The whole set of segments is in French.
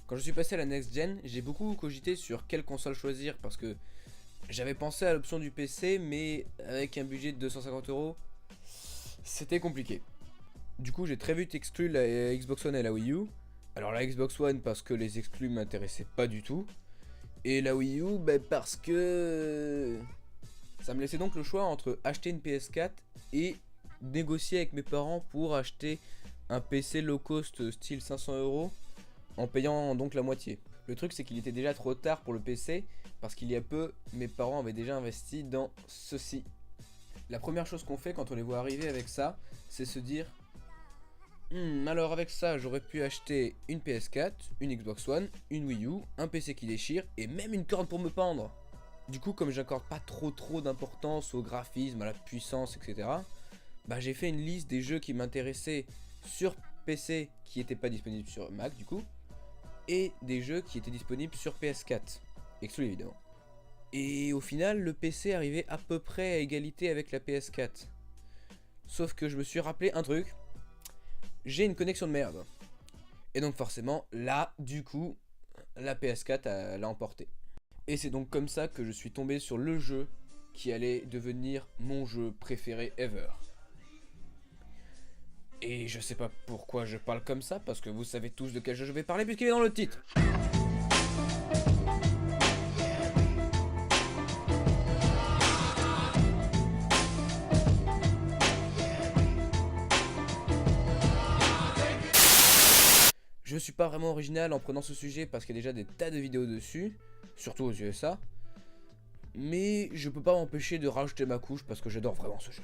Quand je suis passé à la next gen, j'ai beaucoup cogité sur quelle console choisir parce que j'avais pensé à l'option du PC, mais avec un budget de 250 €, c'était compliqué. Du coup, j'ai très vite exclu la Xbox One et la Wii U. Alors la Xbox One parce que les exclus m'intéressaient pas du tout. Et la Wii U parce que ça me laissait donc le choix entre acheter une PS4 et négocier avec mes parents pour acheter un PC low cost style 500 € en payant donc la moitié. Le truc c'est qu'il était déjà trop tard pour le PC parce qu'il y a peu mes parents avaient déjà investi dans ceci. La première chose qu'on fait quand on les voit arriver avec ça, c'est se dire alors avec ça j'aurais pu acheter une PS4, une Xbox One, une Wii U, un PC qui déchire et même une corde pour me pendre. Du coup comme j'accorde pas trop d'importance au graphisme, à la puissance etc, j'ai fait une liste des jeux qui m'intéressaient sur PC qui n'étaient pas disponibles sur Mac du coup, et des jeux qui étaient disponibles sur PS4, exclu évidemment. Et au final le PC arrivait à peu près à égalité avec la PS4. Sauf que je me suis rappelé un truc, j'ai une connexion de merde. Et donc forcément là du coup la PS4 l'a emporté. Et c'est donc comme ça que je suis tombé sur le jeu qui allait devenir mon jeu préféré ever. Et je sais pas pourquoi je parle comme ça, parce que vous savez tous de quel jeu je vais parler puisqu'il est dans le titre. Je suis pas vraiment original en prenant ce sujet parce qu'il y a déjà des tas de vidéos dessus, surtout aux USA. Mais je peux pas m'empêcher de rajouter ma couche parce que j'adore vraiment ce jeu.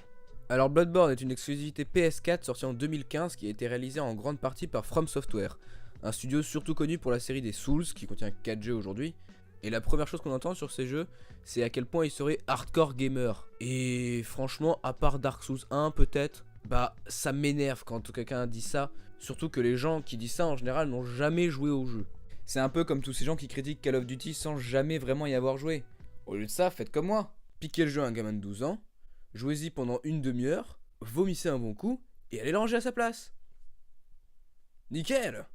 Alors Bloodborne est une exclusivité PS4 sortie en 2015 qui a été réalisée en grande partie par From Software, un studio surtout connu pour la série des Souls qui contient 4 jeux aujourd'hui. Et la première chose qu'on entend sur ces jeux, c'est à quel point ils seraient hardcore gamers. Et franchement, à part Dark Souls 1 peut-être, ça m'énerve quand quelqu'un dit ça, surtout que les gens qui disent ça en général n'ont jamais joué au jeu. C'est un peu comme tous ces gens qui critiquent Call of Duty sans jamais vraiment y avoir joué. Au lieu de ça, faites comme moi. Piquez le jeu à un gamin de 12 ans, jouez-y pendant une demi-heure, vomissez un bon coup, et allez le ranger à sa place. Nickel.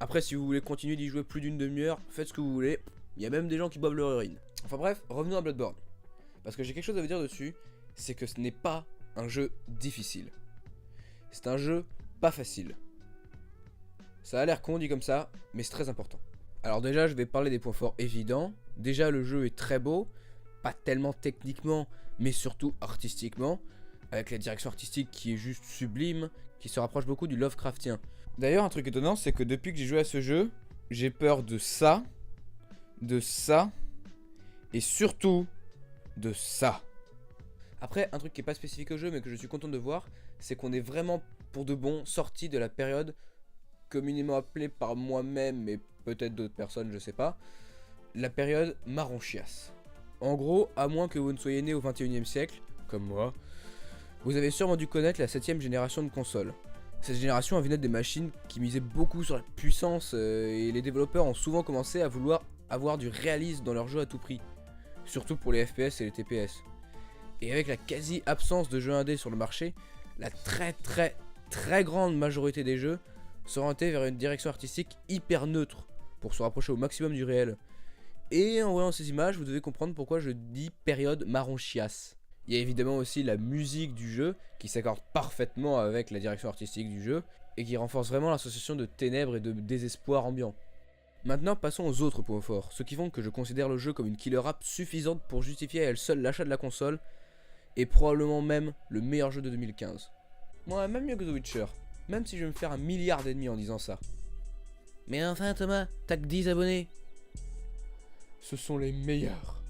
Après, si vous voulez continuer d'y jouer plus d'une demi-heure, faites ce que vous voulez. Il y a même des gens qui boivent leur urine. Enfin bref, revenons à Bloodborne. Parce que j'ai quelque chose à vous dire dessus, c'est que ce n'est pas un jeu difficile. C'est un jeu pas facile. Ça a l'air con dit comme ça, mais c'est très important. Alors déjà, je vais parler des points forts évidents. Déjà, le jeu est très beau, pas tellement techniquement, mais surtout artistiquement, avec la direction artistique qui est juste sublime, qui se rapproche beaucoup du Lovecraftien. D'ailleurs, un truc étonnant, c'est que depuis que j'ai joué à ce jeu, j'ai peur de ça, et surtout de ça. Après, un truc qui est pas spécifique au jeu, mais que je suis content de voir, c'est qu'on est vraiment pour de bon sorti de la période communément appelée par moi-même, mais peut-être d'autres personnes, je sais pas, la période marron chiasse. En gros, à moins que vous ne soyez né au 21e siècle, comme moi, vous avez sûrement dû connaître la 7ème génération de consoles. Cette génération a vu naître des machines qui misaient beaucoup sur la puissance et les développeurs ont souvent commencé à vouloir avoir du réalisme dans leurs jeux à tout prix, surtout pour les FPS et les TPS. Et avec la quasi-absence de jeux indés sur le marché, la très grande majorité des jeux s'orientaient vers une direction artistique hyper neutre pour se rapprocher au maximum du réel. Et en voyant ces images, vous devez comprendre pourquoi je dis période marron chiasse. Il y a évidemment aussi la musique du jeu qui s'accorde parfaitement avec la direction artistique du jeu et qui renforce vraiment l'association de ténèbres et de désespoir ambiant. Maintenant passons aux autres points forts, ceux qui font que je considère le jeu comme une killer app suffisante pour justifier à elle seule l'achat de la console et probablement même le meilleur jeu de 2015. Ouais, même mieux que The Witcher, même si je vais me faire 1 milliard d'ennemis en disant ça. Mais enfin Thomas, t'as que 10 abonnés. Ce sont les meilleurs.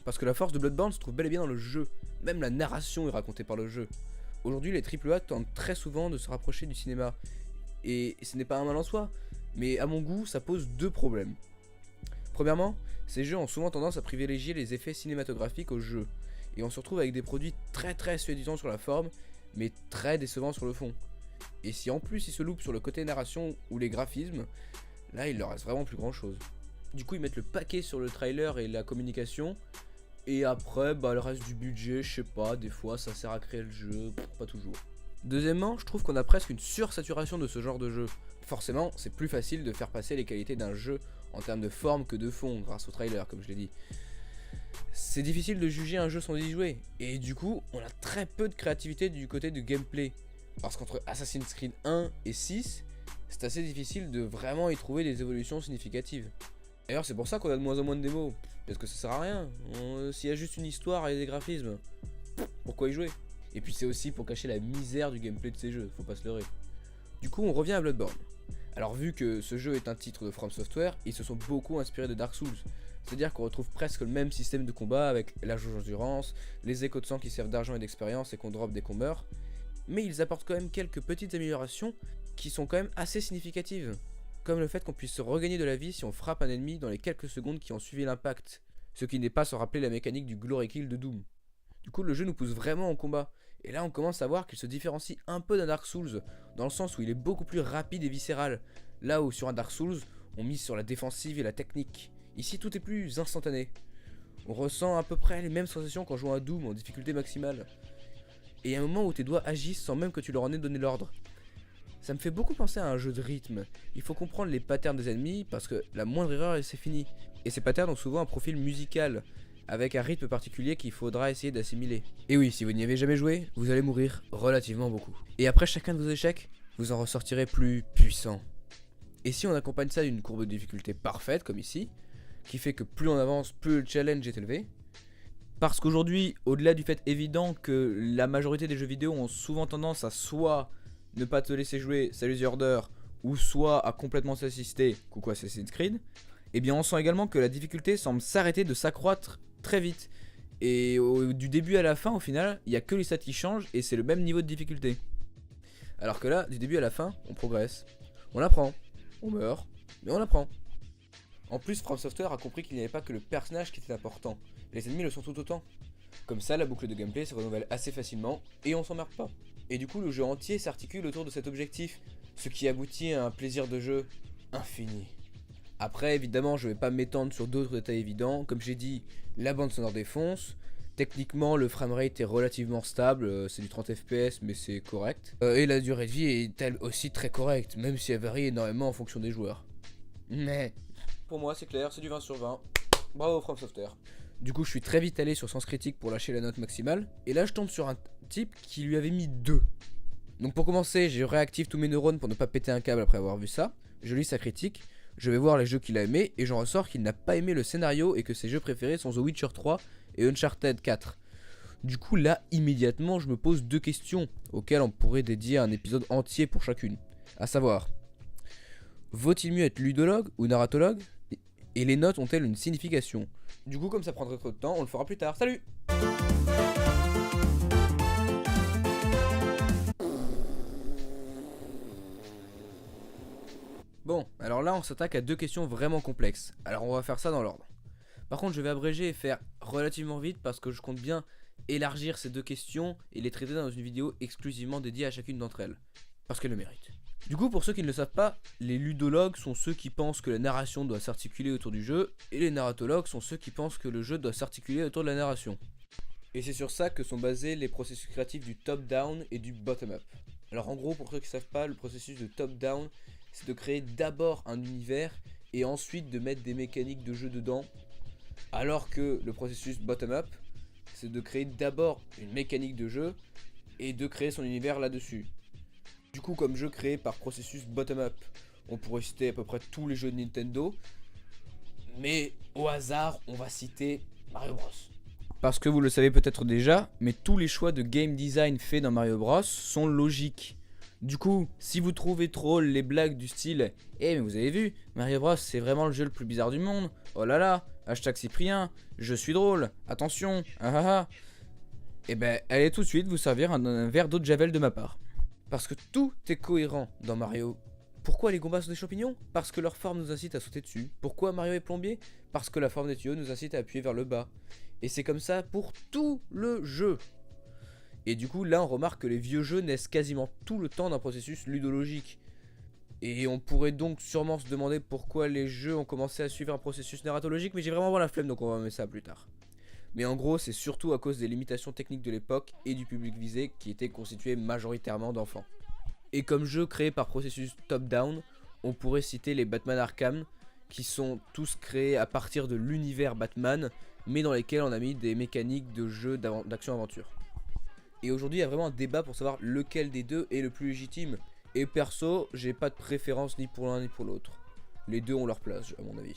Parce que la force de Bloodborne se trouve bel et bien dans le jeu. Même la narration est racontée par le jeu. Aujourd'hui, les AAA tentent très souvent de se rapprocher du cinéma. Et ce n'est pas un mal en soi, mais à mon goût, ça pose 2 problèmes. Premièrement, ces jeux ont souvent tendance à privilégier les effets cinématographiques au jeu. Et on se retrouve avec des produits très séduisants sur la forme, mais très décevants sur le fond. Et si en plus ils se loupent sur le côté narration ou les graphismes, là il leur reste vraiment plus grand chose. Du coup ils mettent le paquet sur le trailer et la communication. Et après le reste du budget, je sais pas, des fois ça sert à créer le jeu, pas toujours. Deuxièmement, je trouve qu'on a presque une sursaturation de ce genre de jeu. Forcément, c'est plus facile de faire passer les qualités d'un jeu en termes de forme que de fond grâce au trailer, comme je l'ai dit. C'est difficile de juger un jeu sans y jouer, et du coup, on a très peu de créativité du côté du gameplay. Parce qu'entre Assassin's Creed 1 et 6, c'est assez difficile de vraiment y trouver des évolutions significatives. D'ailleurs, c'est pour ça qu'on a de moins en moins de démos, parce que ça sert à rien. S'il y a juste une histoire et des graphismes, pourquoi y jouer? Et puis c'est aussi pour cacher la misère du gameplay de ces jeux, faut pas se leurrer. Du coup, on revient à Bloodborne. Alors vu que ce jeu est un titre de From Software, ils se sont beaucoup inspirés de Dark Souls. C'est-à-dire qu'on retrouve presque le même système de combat avec la jauge d'endurance, les échos de sang qui servent d'argent et d'expérience et qu'on drop dès qu'on meurt. Mais ils apportent quand même quelques petites améliorations qui sont quand même assez significatives. Comme le fait qu'on puisse se regagner de la vie si on frappe un ennemi dans les quelques secondes qui ont suivi l'impact. Ce qui n'est pas sans rappeler la mécanique du Glory Kill de Doom. Du coup, le jeu nous pousse vraiment au combat. Et là, on commence à voir qu'il se différencie un peu d'un Dark Souls, dans le sens où il est beaucoup plus rapide et viscéral. Là où sur un Dark Souls, on mise sur la défensive et la technique. Ici, tout est plus instantané. On ressent à peu près les mêmes sensations qu'en jouant à Doom en difficulté maximale. Et il y a un moment où tes doigts agissent sans même que tu leur en aies donné l'ordre. Ça me fait beaucoup penser à un jeu de rythme. Il faut comprendre les patterns des ennemis parce que la moindre erreur et c'est fini. Et ces patterns ont souvent un profil musical, avec un rythme particulier qu'il faudra essayer d'assimiler. Et oui, si vous n'y avez jamais joué, vous allez mourir relativement beaucoup. Et après chacun de vos échecs, vous en ressortirez plus puissant. Et si on accompagne ça d'une courbe de difficulté parfaite, comme ici, qui fait que plus on avance, plus le challenge est élevé. Parce qu'aujourd'hui, au-delà du fait évident que la majorité des jeux vidéo ont souvent tendance à soit ne pas te laisser jouer, salut The Order, ou soit à complètement s'assister, coucou Assassin's Creed, eh bien on sent également que la difficulté semble s'arrêter de s'accroître très vite. Et du début à la fin, au final, il n'y a que les stats qui changent et c'est le même niveau de difficulté. Alors que là, du début à la fin, on progresse, on apprend, on meurt, mais on apprend. En plus, From Software a compris qu'il n'y avait pas que le personnage qui était important, les ennemis le sont tout autant. Comme ça, la boucle de gameplay se renouvelle assez facilement et on s'emmerde pas. Et du coup, le jeu entier s'articule autour de cet objectif, ce qui aboutit à un plaisir de jeu infini. Après, évidemment, je vais pas m'étendre sur d'autres détails évidents. Comme j'ai dit, la bande sonore défonce. Techniquement, le framerate est relativement stable, c'est du 30 fps, mais c'est correct. Et la durée de vie est elle aussi très correcte, même si elle varie énormément en fonction des joueurs. Mais pour moi, c'est clair, c'est du 20 sur 20. Bravo From Software. Du coup, je suis très vite allé sur Sens Critique pour lâcher la note maximale. Et là, je tombe sur un type qui lui avait mis 2. Donc pour commencer, je réactive tous mes neurones pour ne pas péter un câble après avoir vu ça. Je lis sa critique. Je vais voir les jeux qu'il a aimés et j'en ressors qu'il n'a pas aimé le scénario et que ses jeux préférés sont The Witcher 3 et Uncharted 4. Du coup là, immédiatement, je me pose 2 questions auxquelles on pourrait dédier un épisode entier pour chacune. À savoir, vaut-il mieux être ludologue ou narratologue? Et les notes ont-elles une signification? Du coup, comme ça prendrait trop de temps, on le fera plus tard. Salut! Bon, alors là on s'attaque à 2 questions vraiment complexes, alors on va faire ça dans l'ordre. Par contre je vais abréger et faire relativement vite parce que je compte bien élargir ces 2 questions et les traiter dans une vidéo exclusivement dédiée à chacune d'entre elles, parce qu'elles le méritent. Du coup pour ceux qui ne le savent pas, les ludologues sont ceux qui pensent que la narration doit s'articuler autour du jeu, et les narratologues sont ceux qui pensent que le jeu doit s'articuler autour de la narration. Et c'est sur ça que sont basés les processus créatifs du top-down et du bottom-up. Alors en gros pour ceux qui ne savent pas, le processus de top-down c'est de créer d'abord un univers et ensuite de mettre des mécaniques de jeu dedans, alors que le processus bottom-up c'est de créer d'abord une mécanique de jeu et de créer son univers là-dessus. Du coup comme jeu créé par processus bottom-up, on pourrait citer à peu près tous les jeux de Nintendo, mais au hasard on va citer Mario Bros. Parce que vous le savez peut-être déjà, mais tous les choix de game design faits dans Mario Bros sont logiques. Du coup, si vous trouvez drôle les blagues du style « Eh mais vous avez vu, Mario Bros c'est vraiment le jeu le plus bizarre du monde, oh là là, hashtag Cyprien, je suis drôle, attention, ah ah ah », et ben allez tout de suite vous servir un verre d'eau de Javel de ma part. Parce que tout est cohérent dans Mario. Pourquoi les combats sont des champignons? Parce que leur forme nous incite à sauter dessus. Pourquoi Mario est plombier? Parce que la forme des tuyaux nous incite à appuyer vers le bas. Et c'est comme ça pour tout le jeu. Et du coup là on remarque que les vieux jeux naissent quasiment tout le temps d'un processus ludologique. Et on pourrait donc sûrement se demander pourquoi les jeux ont commencé à suivre un processus narratologique, mais j'ai vraiment la flemme donc on va mettre ça plus tard. Mais en gros, c'est surtout à cause des limitations techniques de l'époque et du public visé qui était constitué majoritairement d'enfants. Et comme jeu créé par processus top-down, on pourrait citer les Batman Arkham, qui sont tous créés à partir de l'univers Batman, mais dans lesquels on a mis des mécaniques de jeu d'action-aventure. Et aujourd'hui, il y a vraiment un débat pour savoir lequel des deux est le plus légitime. Et perso, j'ai pas de préférence ni pour l'un ni pour l'autre. Les deux ont leur place, à mon avis.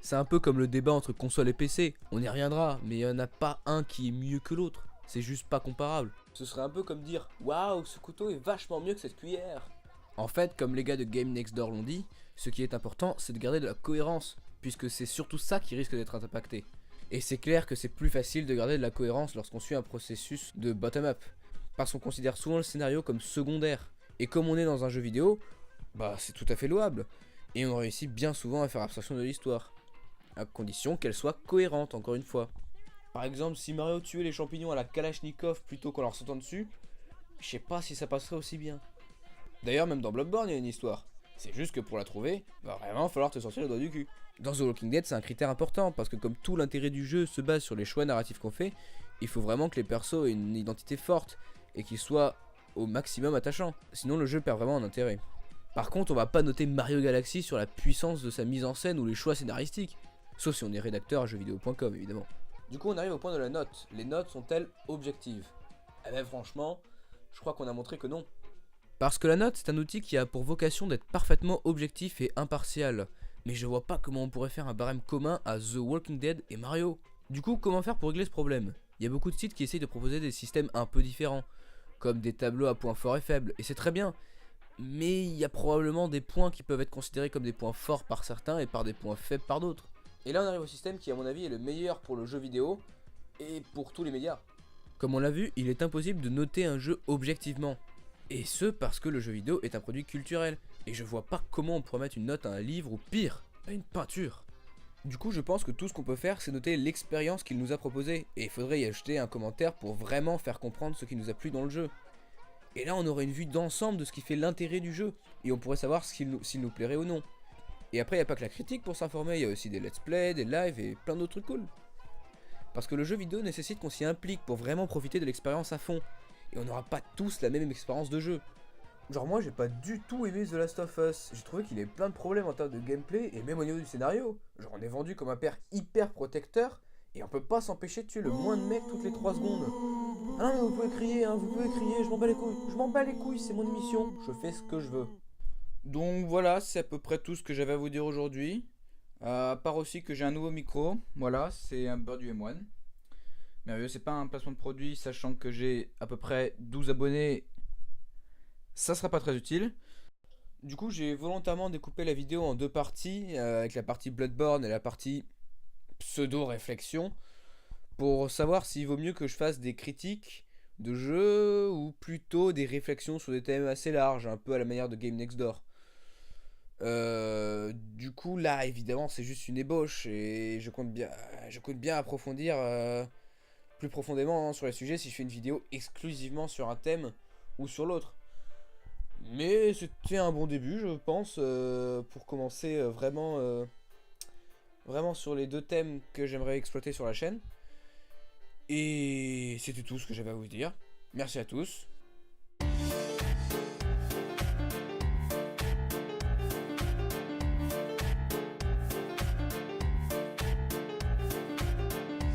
C'est un peu comme le débat entre console et PC. On y reviendra, mais il n'y en a pas un qui est mieux que l'autre. C'est juste pas comparable. Ce serait un peu comme dire « Waouh, ce couteau est vachement mieux que cette cuillère !» En fait, comme les gars de Game Next Door l'ont dit, ce qui est important, c'est de garder de la cohérence, puisque c'est surtout ça qui risque d'être impacté. Et c'est clair que c'est plus facile de garder de la cohérence lorsqu'on suit un processus de bottom-up, parce qu'on considère souvent le scénario comme secondaire. Et comme on est dans un jeu vidéo, bah c'est tout à fait louable. Et on réussit bien souvent à faire abstraction de l'histoire, à condition qu'elle soit cohérente, encore une fois. Par exemple, si Mario tuait les champignons à la Kalachnikov plutôt qu'en leur sautant dessus, je sais pas si ça passerait aussi bien. D'ailleurs, même dans Bloodborne, il y a une histoire. C'est juste que pour la trouver, va vraiment falloir te sortir le doigt du cul. Dans The Walking Dead, c'est un critère important, parce que comme tout l'intérêt du jeu se base sur les choix narratifs qu'on fait, il faut vraiment que les persos aient une identité forte, et qu'ils soient au maximum attachants. Sinon le jeu perd vraiment en intérêt. Par contre, on va pas noter Mario Galaxy sur la puissance de sa mise en scène ou les choix scénaristiques. Sauf si on est rédacteur à jeuxvideo.com évidemment. Du coup on arrive au point de la note. Les notes sont-elles objectives? Eh ben franchement, je crois qu'on a montré que non. Parce que la note c'est un outil qui a pour vocation d'être parfaitement objectif et impartial. Mais je vois pas comment on pourrait faire un barème commun à The Walking Dead et Mario. Du coup, comment faire pour régler ce problème? Il y a beaucoup de sites qui essayent de proposer des systèmes un peu différents, comme des tableaux à points forts et faibles, et c'est très bien. Mais il y a probablement des points qui peuvent être considérés comme des points forts par certains et par des points faibles par d'autres. Et là on arrive au système qui à mon avis est le meilleur pour le jeu vidéo et pour tous les médias. Comme on l'a vu, il est impossible de noter un jeu objectivement. Et ce parce que le jeu vidéo est un produit culturel. Et je vois pas comment on pourrait mettre une note à un livre ou pire, à une peinture. Du coup je pense que tout ce qu'on peut faire c'est noter l'expérience qu'il nous a proposée. Et il faudrait y ajouter un commentaire pour vraiment faire comprendre ce qui nous a plu dans le jeu. Et là on aurait une vue d'ensemble de ce qui fait l'intérêt du jeu. Et on pourrait savoir s'il nous plairait ou non. Et après il n'y a pas que la critique pour s'informer, il y a aussi des let's play, des lives et plein d'autres trucs cool. Parce que le jeu vidéo nécessite qu'on s'y implique pour vraiment profiter de l'expérience à fond. Et on n'aura pas tous la même expérience de jeu. Genre moi j'ai pas du tout aimé The Last of Us, j'ai trouvé qu'il y avait plein de problèmes en termes de gameplay et même au niveau du scénario. Genre on est vendu comme un père hyper protecteur et on peut pas s'empêcher de tuer le moins de mecs toutes les 3 secondes. Ah non mais vous pouvez crier, hein, vous pouvez crier, je m'en bats les couilles, c'est mon émission, je fais ce que je veux. Donc voilà, c'est à peu près tout ce que j'avais à vous dire aujourd'hui. À part aussi que j'ai un nouveau micro, voilà, c'est un Bird M1. Merveilleux, c'est pas un placement de produit, sachant que j'ai à peu près 12 abonnés, ça sera pas très utile. Du coup, j'ai volontairement découpé la vidéo en deux parties, avec la partie Bloodborne et la partie pseudo-réflexion, pour savoir s'il vaut mieux que je fasse des critiques de jeux ou plutôt des réflexions sur des thèmes assez larges, un peu à la manière de Game Next Door. Du coup, là, évidemment, c'est juste une ébauche et je compte bien approfondir plus profondément sur les sujets si je fais une vidéo exclusivement sur un thème ou sur l'autre. Mais c'était un bon début, je pense, pour commencer vraiment sur les deux thèmes que j'aimerais exploiter sur la chaîne. Et c'était tout ce que j'avais à vous dire. Merci à tous.